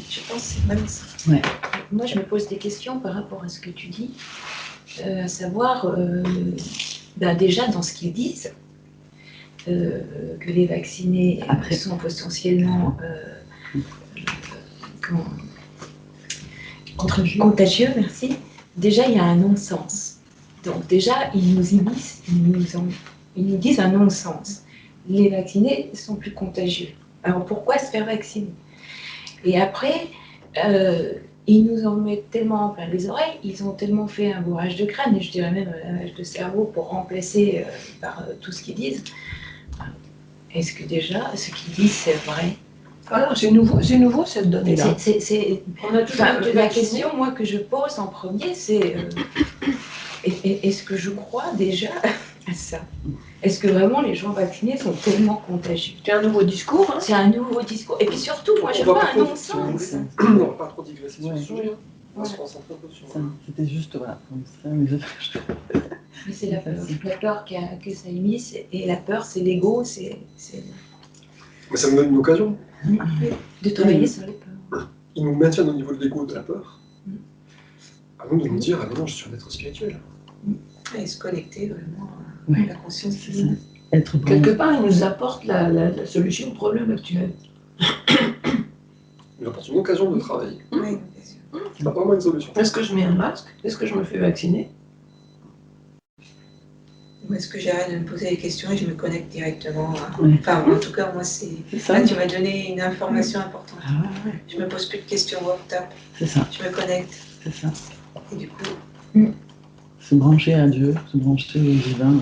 Je pense que c'est même ça. Ouais. Moi, je me pose des questions par rapport à ce que tu dis, à savoir... déjà, dans ce qu'ils disent, que les vaccinés sont potentiellement contagieux, merci. Déjà, il y a un non-sens. Donc déjà, ils nous disent un non-sens. Les vaccinés sont plus contagieux. Alors pourquoi se faire vacciner? Et après, ils nous en mettent tellement plein les oreilles, ils ont tellement fait un bourrage de crâne, et je dirais même un lavage de cerveau pour remplacer par tout ce qu'ils disent. Est-ce que déjà, ce qu'ils disent, c'est vrai? Alors, c'est nouveau cette donnée-là. La question, moi, que je pose en premier, c'est est-ce que je crois déjà à ça? Est-ce que vraiment les gens vaccinés sont tellement contagieux? C'est un nouveau discours. Hein. C'est un nouveau discours. Et puis surtout, moi, je vois un non-sens. On ne va pas trop digresser sur ce sujet. On va se concentrer un peu sur ça. C'était juste, voilà. Mais c'est la peur que ça émisse, et la peur, c'est l'ego, Mais ça nous donne une occasion. De travailler sur les peurs. Ils nous maintiennent au niveau de l'ego, de la peur. À nous de nous dire, ah non, je suis un être spirituel. Et se connecter vraiment à la conscience divine. Être bon. Quelque part, il nous apporte la solution au problème actuel. Il apporte une occasion de travailler. Oui, bien sûr. C'est pas vraiment une solution. Est-ce que je mets un masque? Est-ce que je me fais vacciner? Ou est-ce que j'arrête de me poser des questions et je me connecte directement Oui. Enfin, en tout cas, moi, c'est... C'est ça. Là, tu m'as donné une information importante. Ah ouais, Je me pose plus de questions WhatsApp. c'est ça, Je me connecte. c'est ça. Et du coup, Se brancher à Dieu, se brancher au divin.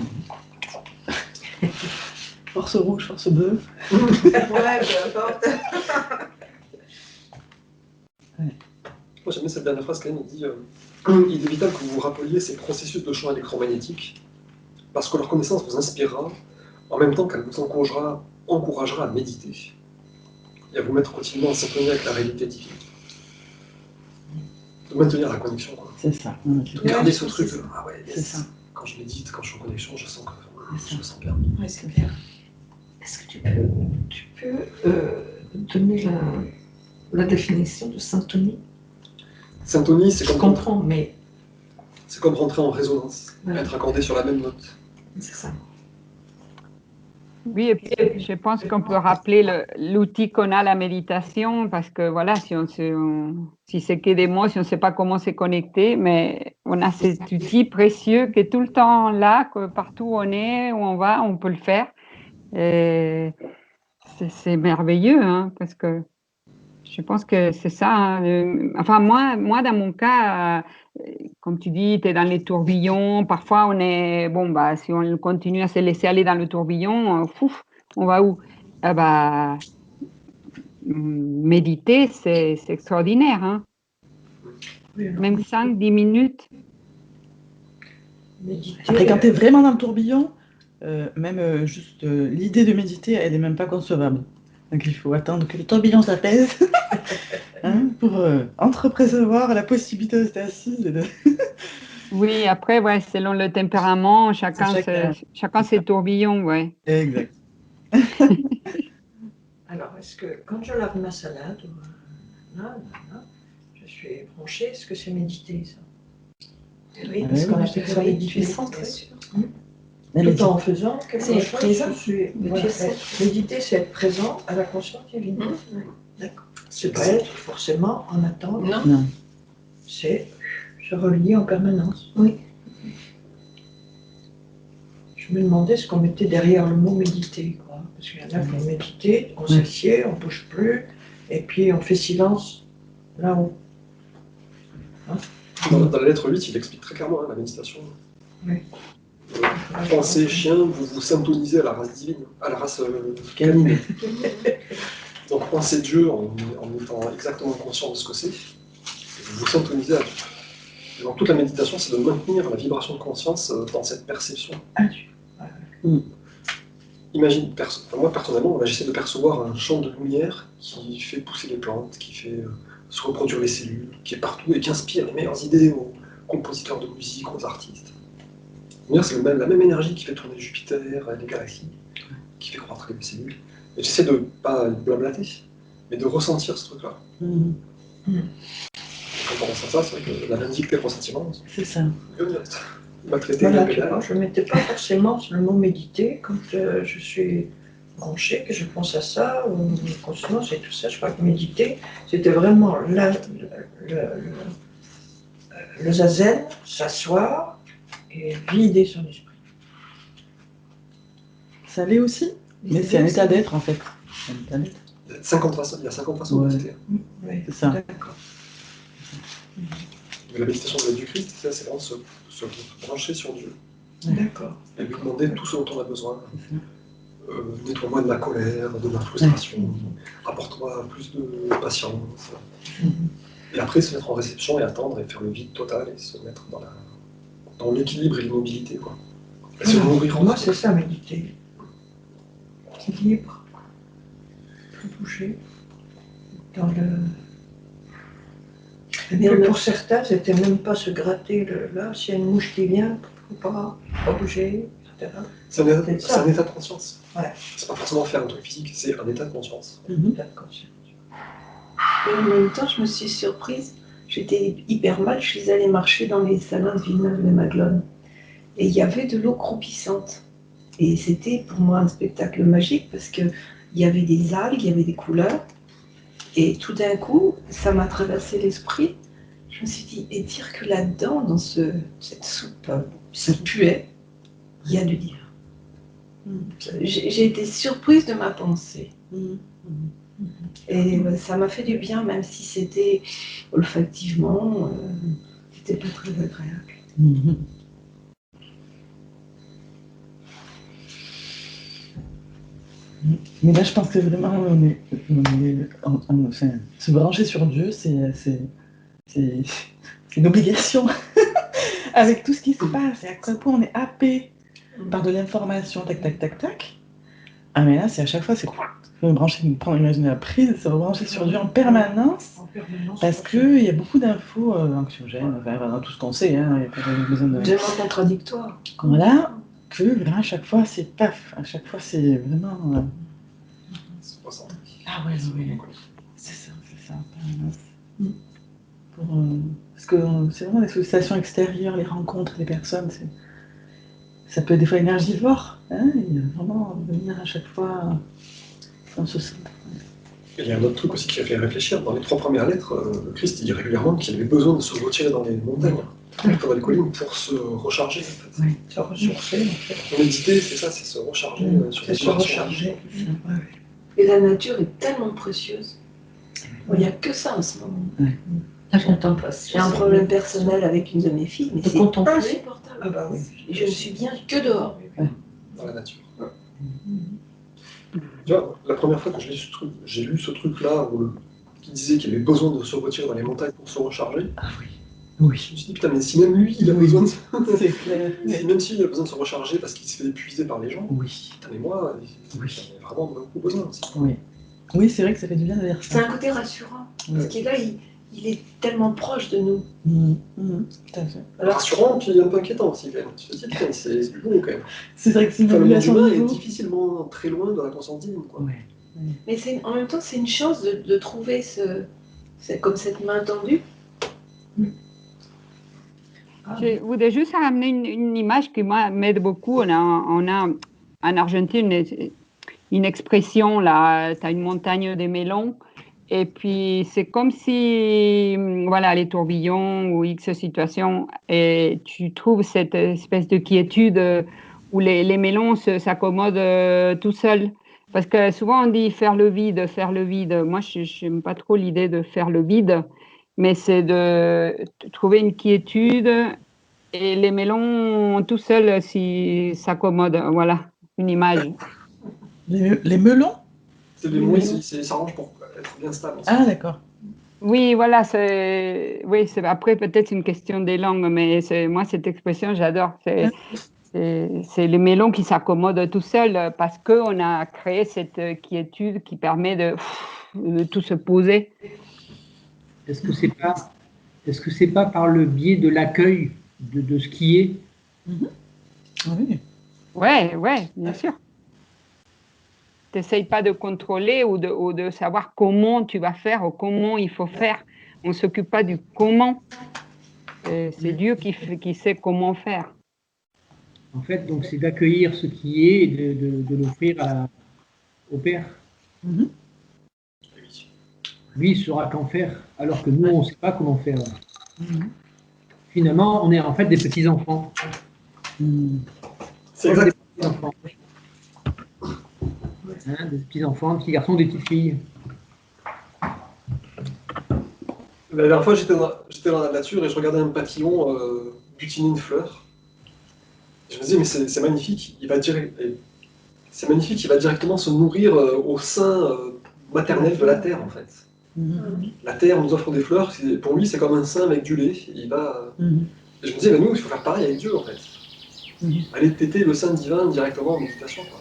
Force rouge, force bleue. ouais, peu importe. Moi, j'aime bien cette dernière phrase quand même. Il dit il est vital que vous vous rappeliez ces processus de champ électromagnétique, parce que leur connaissance vous inspirera, en même temps qu'elle vous encouragera à méditer et à vous mettre quotidiennement en synchronie avec la réalité divine. De maintenir la connexion, quoi. C'est ça. Ouais, c'est De garder ce Ouais, truc. c'est ça. Ah ouais, yes. C'est ça. Quand je médite, quand je suis en connexion, je sens que C'est je me sens bien. Ouais, c'est bien. Est-ce que tu peux donner la définition de syntonie? Syntonie, c'est Je comme, comprends, mais c'est comme rentrer en résonance, Voilà. être accordé sur la même note. c'est ça. Oui, et puis je pense qu'on peut rappeler l'outil qu'on a, la méditation, parce que voilà, si c'est que des mots, si on ne sait pas comment se connecter, mais on a cet outil précieux qui est tout le temps là, que partout où on est, où on va, on peut le faire. Et c'est merveilleux, hein, parce que je pense que c'est ça. Hein, enfin, moi, dans mon cas, comme tu dis, tu es dans les tourbillons. Parfois, on est. Bon, bah, si on continue à se laisser aller dans le tourbillon, fouf, on va où? Ah bah, méditer, c'est extraordinaire. Hein. Oui, alors, Même 5-10 minutes. méditer, Après, quand tu es vraiment dans le tourbillon, même juste l'idée de méditer, elle n'est même pas concevable. Donc il faut attendre que le tourbillon s'apaise hein, pour entreprenevoir la possibilité de rester assise. Et de... Oui, après, ouais, selon le tempérament, chacun ses tourbillons, ouais. Exact. alors, est-ce que quand je lave ma salade, là, je suis branchée, est-ce que c'est méditer, ça? Oui, Parce qu'on oui, appelle ça méditer, bien centré. sûr. La Tout en faisant quelque C'est être chose, présent. je suis... voilà, méditer, c'est être présent à la conscience divine. D'accord. C'est pas être forcément en attente. Non. Non. C'est se relier en permanence. Oui. Je me demandais ce qu'on mettait derrière le mot méditer, quoi. Parce qu'il y en a qui ont médité, on s'assied, on ne bouge plus, et puis on fait silence là-haut. Dans la lettre 8, il explique très clairement la méditation. Oui. Pensez chien, vous vous syntonisez à la race divine, à la race canine. Donc pensez Dieu en étant exactement conscient de ce que c'est, et vous vous syntonisez à Dieu. Et donc toute la méditation, c'est de maintenir la vibration de conscience dans cette perception. Imagine, moi personnellement, j'essaie de percevoir un champ de lumière qui fait pousser les plantes, qui fait se reproduire les cellules, qui est partout et qui inspire les meilleures idées aux compositeurs de musique, aux artistes. C'est la même énergie qui fait tourner Jupiter, les galaxies, qui fait croître les cellules. Et j'essaie de pas blablater, mais de ressentir ce truc-là. Et quand on ressent ça, c'est vrai que la musique des ressentiments, C'est ça. il m'a traité Voilà, de tu vois, je ne mettais pas forcément le mot méditer quand je suis branchée, que je pense à ça, ou conscience et tout ça. Je crois que méditer, c'était vraiment le zazen, s'asseoir et vider son esprit. Ça l'est aussi, mais c'est un état d'être en fait. C'est un état d'être. Il y a 50 façons de méditer. Oui, C'est ça. d'accord. Mais la méditation de l'aide du Christ, c'est vraiment se brancher sur Dieu. D'accord. Et lui demander tout ce dont on a besoin. Nettoie-moi de ma colère, de ma frustration, apporte-moi plus de patience. Et après, se mettre en réception et attendre et faire le vide total et se mettre dans l'équilibre et l'immobilité, quoi. Et se nourrir. Pour moi, c'est ça, méditer. Équilibre, plus bouger, dans le... Que pour certains, c'était même pas se gratter là, s'il y a une mouche qui vient, faut pas bouger, etc. C'est un état de conscience. Ouais. C'est pas forcément faire un truc physique, c'est un état de conscience. État de conscience. Et en même temps, je me suis surprise. J'étais hyper mal. Je suis allée marcher dans les salins de Villeneuve-les-Maglones. Et il y avait de l'eau croupissante. Et c'était pour moi un spectacle magique parce qu'il y avait des algues, il y avait des couleurs. Et tout d'un coup, ça m'a traversé l'esprit. Je me suis dit, et dire que là-dedans, dans cette soupe, ça puait, il y a du dire. J'ai été surprise de ma pensée. Et ça m'a fait du bien, même si c'était olfactivement, c'était pas très agréable. Mais là, je pense que vraiment, enfin, se brancher sur Dieu, c'est une obligation. Avec tout ce qui se passe, et à quel point on est happé par de l'information, tac, tac, tac, tac. Ah, mais là, c'est à chaque fois, c'est me brancher, me prendre, imaginer la prise, se rebrancher sur Dieu en permanence, parce qu'il y a beaucoup d'infos anxiogènes, enfin, dans tout ce qu'on sait, hein, il n'y a pas besoin de... Tellement contradictoire. Voilà, que vraiment, à chaque fois, c'est paf, à chaque fois, c'est vraiment... Ah ouais, oui, c'est ça, permanence. Parce que c'est vraiment les sollicitations extérieures, les rencontres, les personnes, ça peut être des fois énergivore, hein, et vraiment venir à chaque fois dans ce sens. Il y a un autre truc aussi qui a fait réfléchir. Dans les 3 premières lettres, le Christ il dit régulièrement qu'il avait besoin de se retirer dans les montagnes, dans les collines, pour se recharger. En fait. Oui. Se ressourcer, en fait. Méditer, c'est ça, c'est se recharger sur C'est les se recharger. Et la nature est tellement précieuse. Il n'y a que ça en ce moment. La contemplation. J'ai un problème personnel avec une de mes filles, mais De c'est contempler. insupportable. Ah bah oui. Je ne suis bien que dehors. dans la nature. Tu vois, la première fois que j'ai lu ce truc-là, qui disait qu'il avait besoin de se retirer dans les montagnes pour se recharger, je me suis dit, putain, mais si même lui, il a besoin de C'est clair. même s'il a besoin de se recharger parce qu'il se fait épuiser par les gens, Oui. putain, mais moi, j'en ai vraiment beaucoup besoin aussi. Oui, c'est vrai que ça fait du bien de dire C'est ça. un côté rassurant. Parce qu'il est là, il est tellement proche de nous. Tout à fait. Alors, rassurant, puis un peu inquiétant aussi, quand même. Tu te dis, putain, c'est bon, quand même. C'est vrai que c'est une Enfin, le monde évaluation humain de est niveau. difficilement très loin de la conscience divine, quoi. Ouais. Mais en même temps, c'est une chance de trouver comme cette main tendue. Je voudrais juste ramener une image qui m'aide beaucoup. On a en Argentine une expression, là, tu as une montagne de melons, et puis c'est comme si, voilà, les tourbillons ou X situations, et tu trouves cette espèce de quiétude où les melons s'accommodent tout seuls. Parce que souvent on dit faire le vide, faire le vide. Moi, je n'aime pas trop l'idée de faire le vide, mais c'est de trouver une quiétude. Et les melons tout seuls s'accommodent, voilà, une image. Les melons? C'est des mots, ça s'arrange pour être bien stable. Ah, d'accord. Oui, voilà, après peut-être une question des langues, mais moi cette expression j'adore. C'est les melons qui s'accommodent tout seuls parce qu'on a créé cette quiétude qui permet de tout se poser. Est-ce que c'est pas par le biais de l'accueil de ce qui est? Oui. Ouais, bien sûr. Tu n'essayes pas de contrôler ou de savoir comment tu vas faire ou comment il faut faire. On ne s'occupe pas du comment. C'est Dieu qui sait comment faire. En fait, donc c'est d'accueillir ce qui est et de l'offrir au Père. Lui saura qu'en faire, alors que nous, on ne sait pas comment faire. Finalement, on est en fait des petits-enfants. C'est exact. Des petits-enfants. Hein, des petits-enfants, des petits garçons, des petites filles. La dernière fois, j'étais dans la nature et je regardais un papillon butiner une fleur. Je me disais, mais c'est magnifique, c'est magnifique, il va directement se nourrir au sein maternel de la terre, en fait. La terre nous offre des fleurs, pour lui, c'est comme un sein avec du lait. Et je me disais, nous, il faut faire pareil avec Dieu, en fait. Aller téter le sein divin directement en méditation, quoi.